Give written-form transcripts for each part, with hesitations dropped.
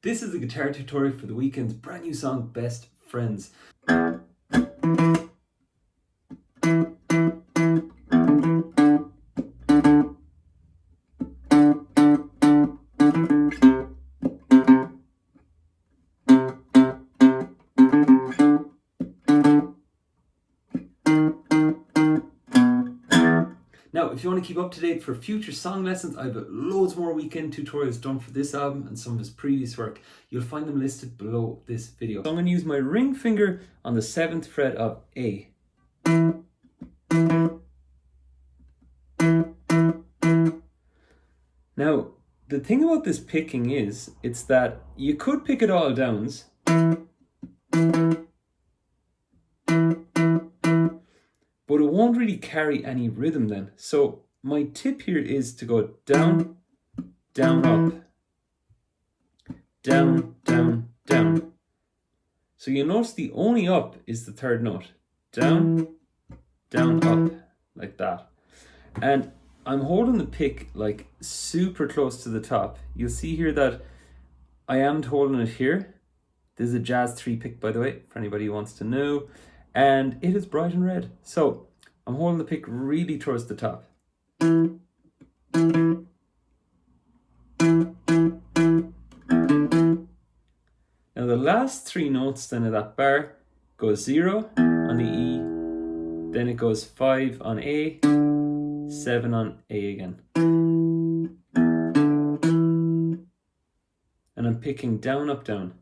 This is a guitar tutorial for the Weeknd's brand new song, Best Friends. Now, if you want to keep up to date for future song lessons, I've got loads more Weeknd tutorials done for this album and some of his previous work. You'll find them listed below this video. So I'm going to use my ring finger on the 7th fret of A. Now, the thing about this picking is, it's that you could pick it all downs, but it won't really carry any rhythm then. So my tip here is to go down, down, up, down, down, down. So you'll notice the only up is the third note. Down, down, up, like that. And I'm holding the pick like super close to the top. You'll see here that I am holding it here. This is a Jazz 3 pick, by the way, for anybody who wants to know. And it is bright and red. So I'm holding the pick really towards the top. Now the last three notes then of that bar goes 0 on the E, then it goes 5 on A, 7 on A again. And I'm picking down, up, down.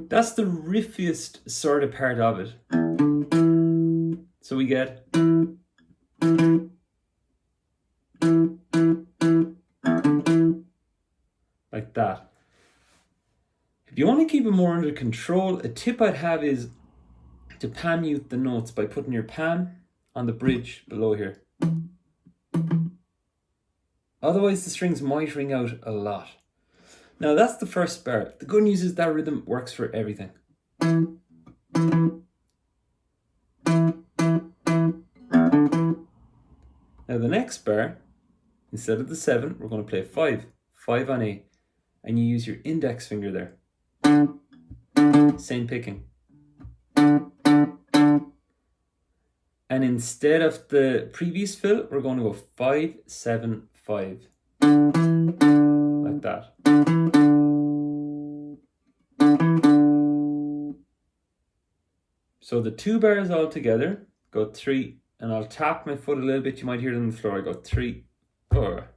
That's the riffiest sort of part of it. So we get like that. If you want to keep it more under control, a tip I'd have is to palm mute the notes by putting your palm on the bridge below here. Otherwise the strings might ring out a lot. Now that's the first bar. The good news is that rhythm works for everything. Now the next bar, instead of the 7, we're going to play 5. 5 on A. And you use your index finger there. Same picking. And instead of the previous fill, we're going to go 5, 7, 5. Like that. So the 2 bars all together go 3, and I'll tap my foot a little bit. You might hear it on the floor. I go 3, 4.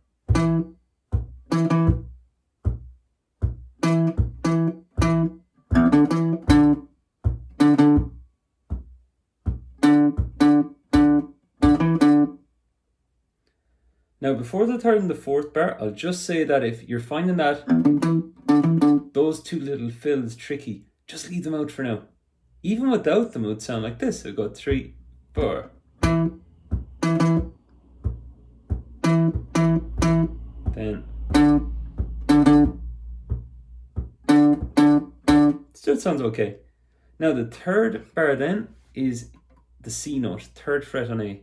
Now before the 3rd and the 4th bar, I'll just say that if you're finding that those two little fills tricky, just leave them out for now. Even without them, it would sound like this. It'll go 3, 4. Then still sounds okay. Now the 3rd bar then is the C note, 3rd fret on A.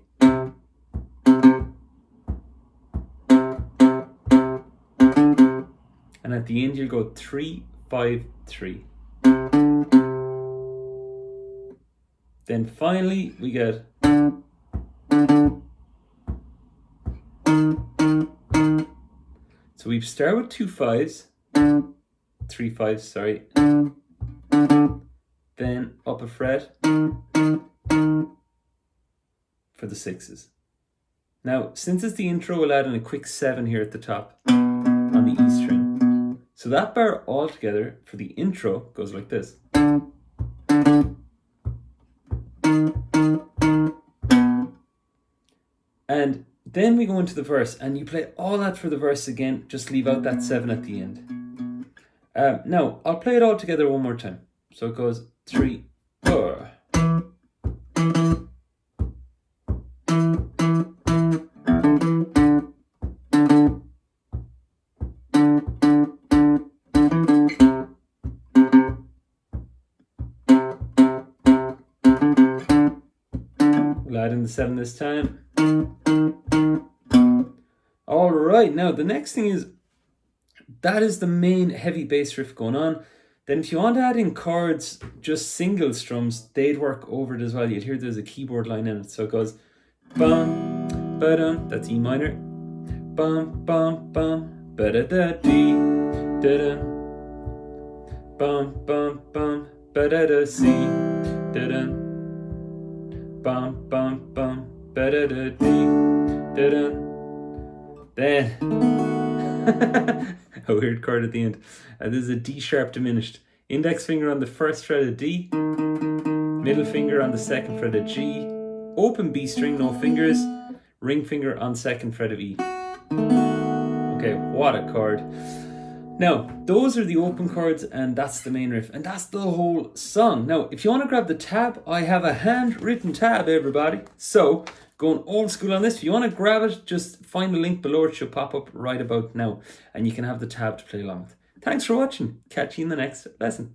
And at the end you'll go 3, 5, 3. Then finally we get so we start with 2 5s, 3 5s, sorry. Then up a fret for the 6s. Now, since it's the intro, we'll add in a quick 7 here at the top on the E string. So that bar all together for the intro goes like this. And then we go into the verse, and you play all that for the verse again, just leave out that 7 at the end. Now, I'll play it all together one more time. So it goes 3, 4. We'll add in the 7 this time. All right, now the next thing is that is the main heavy bass riff going on. Then if you want to add in chords, just single strums, they'd work over it as well. You'd hear there's a keyboard line in it. So it goes bum, ba-dum, that's E minor. Bum, bum, bum, ba-da-da-dee, da-dum. Bum, bum, bum, ba-da-da, C, da-dum. Bum, bum, bum, ba-da-da-dee, da-dum. Then, a weird chord at the end. This is a D sharp diminished. Index finger on the first fret of D, middle finger on the second fret of G, open B string, no fingers, ring finger on second fret of E. Okay, what a chord. Now, those are the open chords, and that's the main riff, and that's the whole song. Now, if you want to grab the tab, I have a handwritten tab, everybody. So, going old school on this, if you want to grab it, just find the link below. It should pop up right about now, and you can have the tab to play along with. Thanks for watching. Catch you in the next lesson.